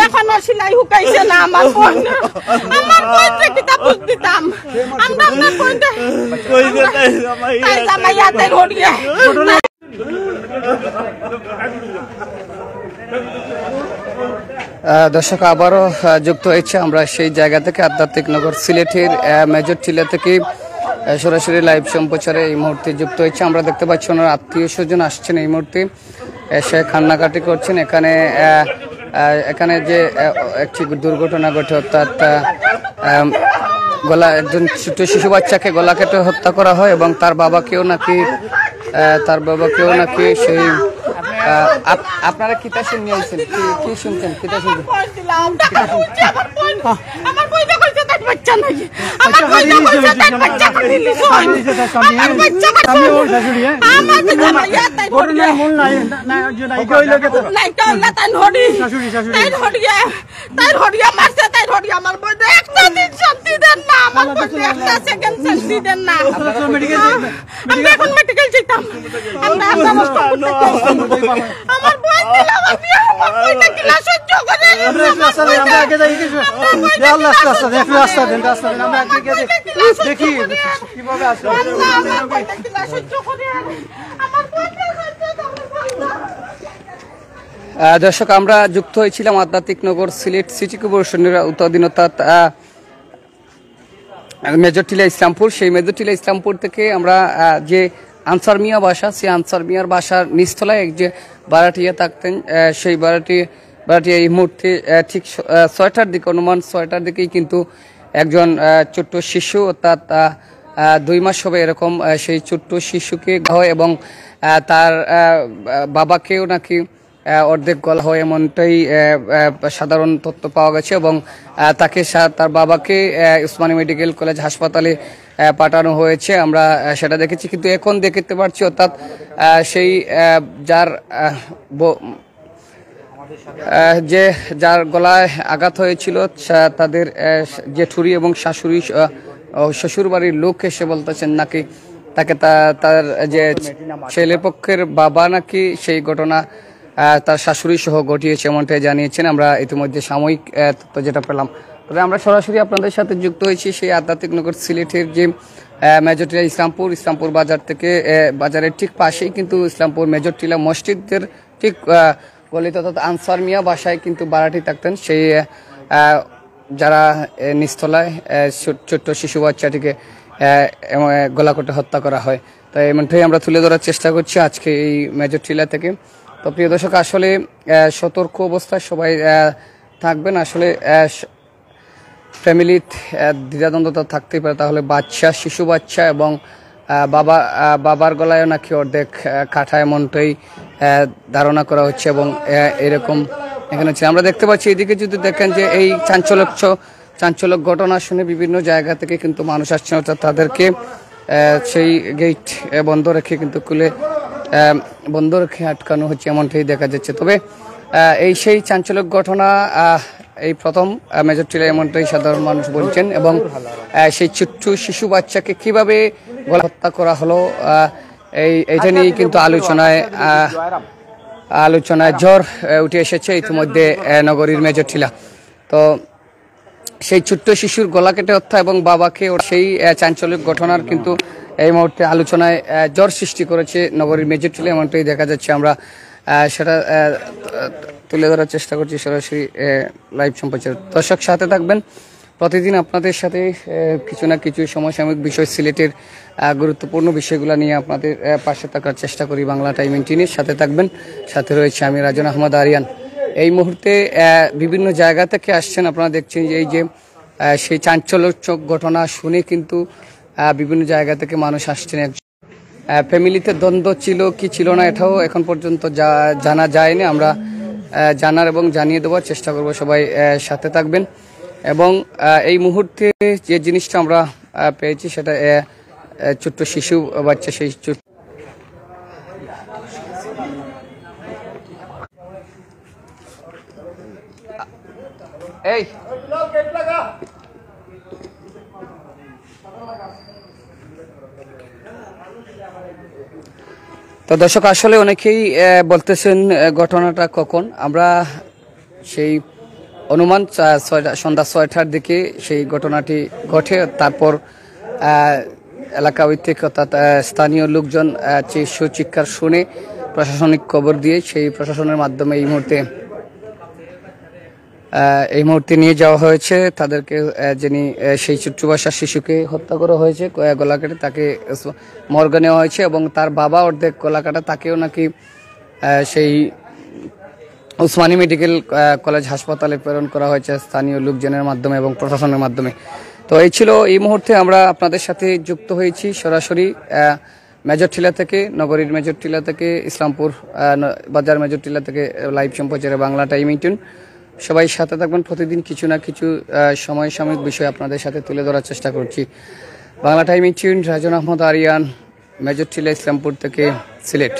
এখনো সেলাই হুকাইছে না আমার বোন আমার বোনকে কিতাব দিতাম আমরা আপনার বোনকে কই দিতে জামাইয়াতে ধরিয়ে দর্শক আবারও যুক্ত হয়েছে আমরা সেই জায়গা থেকে আধ্যাত্মিক নগর সিলেটের মেজর টিলা থেকে সরাসরি লাইভ সম্প্রচারে এই মুহূর্তে যুক্ত হয়েছে। আমরা দেখতে পাচ্ছি ওনার আত্মীয় স্বজন আসছেন এই মুহূর্তে এসে কান্নাকাটি করছেন। এখানে যে একটি দুর্ঘটনা ঘটে অর্থাৎ একজন ছোট শিশু বাচ্চাকে গলা কেটে হত্যা করা হয় এবং তার বাবাকেও নাকি সেই আপনারা কিতা শুনে আইছেন কি শুনছেন কিতা শুনছেন দর্শক আমরা যুক্ত হয়েছিলাম আধ্যাত্মিক নগর সিলেট সিটি কর্পোরেশনের উত্তরাধীনতা মেজর টিলা ইসলামপুর। সেই মেজর টিলা ইসলামপুর থেকে আমরা যে আনসার মিয়া বাসা, সেই আনসার মিয়ার বাসার নিচতলায় এক যে ভাড়াটিয়া থাকতেন, সেই ভাড়াটিয়া এই মুহূর্তে ঠিক 6টার দিকে অনুমান 6টার দিকেই কিন্তু একজন ছোট্ট শিশু অর্থাৎ 2 মাস হবে এরকম সেই ছোট্ট শিশুকে হয় এবং তার বাবাকেও নাকি অর্ধেক গলা হয় এমনটাই সাধারণ তথ্য পাওয়া গেছে এবং তার বাবাকে উসমানী মেডিকেল কলেজ হাসপাতালে পাঠানো হয়েছে। আমরা সেটা দেখেছি, কিন্তু এখন দেখতে পাচ্ছি অর্থাৎ সেই যার গলায় আঘাত হয়েছিল তাদের জেঠুরি এবং শাশুড়ি শ্বশুর বাড়ির লোক এসে বলতেছেন নাকি তাকে তার যে ছেলেপক্ষের বাবা নাকি সেই ঘটনা তার শাশুড়ি সহ ঘটিয়েছে এমনটাই জানিয়েছেন। আমরা ইতিমধ্যে সাময়িক তথ্য যেটা পেলাম, তবে আমরা সরাসরি আপনাদের সাথে যুক্ত হয়েছি সেই আধ্যাত্মিক নগর সিলেটের যে মেজর টিলা ইসলামপুর বাজার থেকে বাজারের ঠিক পাশেই কিন্তু ইসলামপুর মেজর টিলা মসজিদের ঠিক গলিত অর্থাৎ আনসার মিয়া বাসায় কিন্তু ভাড়াটি থাকতেন। সেই যারা নিচতলায় ছোট্ট শিশু বাচ্চাটিকে গলা কেটে হত্যা করা হয়, তাই এমনটাই আমরা তুলে ধরার চেষ্টা করছি আজকে এই মেজর টিলা থেকে। তো প্রিয় দর্শক, আসলে সতর্ক অবস্থায় সবাই থাকবেন। আসলে ফ্যামিলির দ্বিধাদ্বন্দ্বতা থাকতেই পারে, তাহলে শিশু বাচ্চা এবং বাবার গলায়ও নাকি অর্ধেক কাটা এমনটাই ধারণা করা হচ্ছে এবং এরকম এখানে আমরা দেখতে পাচ্ছি। এদিকে যদি দেখেন যে এই চাঞ্চল্যক ঘটনা শুনে বিভিন্ন জায়গা থেকে কিন্তু মানুষ আসছেন, অর্থাৎ তাদেরকে সেই গেট বন্ধ রেখে কিন্তু বন্ধ রেখে আটকানো হচ্ছে এমনটাই দেখা যাচ্ছে। তবে সেই চাঞ্চল্যক ঘটনা এই প্রথম মেজর টিলা এমনটাই সাধারণ মানুষ বলছেন এবং সেই ছোট্ট শিশু বাচ্চাকে কিভাবে গলা হত্যা করা হলো এইটা নিয়েই কিন্তু আলোচনায় ঝড় উঠে এসেছে ইতিমধ্যে নগরীর মেজর টিলা। তো সেই ছোট্ট শিশুর গলা কেটে হত্যা এবং বাবাকে সেই চাঞ্চল্যক ঘটনার কিন্তু এই মুহূর্তে আলোচনায় ঝড় সৃষ্টি করেছে নগরীর মেজর টিলা এমনটাই দেখা যাচ্ছে। আমরা সেটা তুলে ধরার চেষ্টা করছি সরাসরি লাইভ সম্প্রচার। দর্শক সাথে থাকবেন, প্রতিদিন আপনাদের সাথে কিছু না কিছু সমসাময়িক বিষয় সিলেটের গুরুত্বপূর্ণ বিষয়গুলো নিয়ে আপনাদের পাশে থাকার চেষ্টা করি বাংলা টাইম ইন্টিনের সাথে থাকবেন। সাথে রয়েছে আমি রাজন আহমদ আরিয়ান। এই মুহূর্তে বিভিন্ন জায়গা থেকে আসছেন, আপনারা দেখছেন যে এই যে সেই চাঞ্চল্যক ঘটনা শুনে কিন্তু বিভিন্ন জায়গা থেকে মানুষ আসছেন। ফ্যামিলিতে দ্বন্দ্ব ছিল কি ছিল না এটাও এখন পর্যন্ত জানা যায়নি। আমরা জানার এবং জানিয়ে দেওয়ার চেষ্টা করব, সবাই সাথে থাকবেন। এবং এই মুহূর্তে যে জিনিসটা আমরা পেয়েছি সেটা ছোট্ট শিশু বাচ্চা, সেই এই তো দর্শক, আসলে অনেকেই বলতেছেন ঘটনাটা কখন। আমরা সেই অনুমান সন্ধ্যা 6টার দিকে সেই ঘটনাটি ঘটে। তারপর এলাকা ঐতিক অর্থাৎ স্থানীয় লোকজন চিৎকার শুনে প্রশাসনিক খবর দিয়ে সেই প্রশাসনের মাধ্যমে এই মুহূর্তে নিয়ে যাওয়া হয়েছে তাদেরকে। যিনি সেই ছোট্ট বয়সের শিশুকে হত্যা করা হয়েছে গলা কেটে, তাকে মর্গে নেওয়া হয়েছে এবং তার বাবা অর্ধেক গলা কাটা, তাকেও নাকি সেই উসমানী মেডিকেল কলেজ হাসপাতালে প্রেরণ করা হয়েছে স্থানীয় লোকজনের মাধ্যমে এবং প্রশাসনের মাধ্যমে। তো এই ছিল এই মুহূর্তে আমরা আপনাদের সাথে যুক্ত হয়েছি সরাসরি মেজরটিলা থেকে, নগরীর মেজরটিলা থেকে, ইসলামপুর বাজার মেজরটিলা থেকে লাইভ সম্প্রচারে বাংলা টাইম 18। সবাই সাথে থাকবেন, প্রতিদিন কিছু না কিছু সমসাময়িক বিষয় আপনাদের সাথে তুলে ধরার চেষ্টা করছি। বাংলা টাইম 18, রাজন আহমদ আরিয়ান, মেজরটিলা, ইসলামপুর থেকে, সিলেট।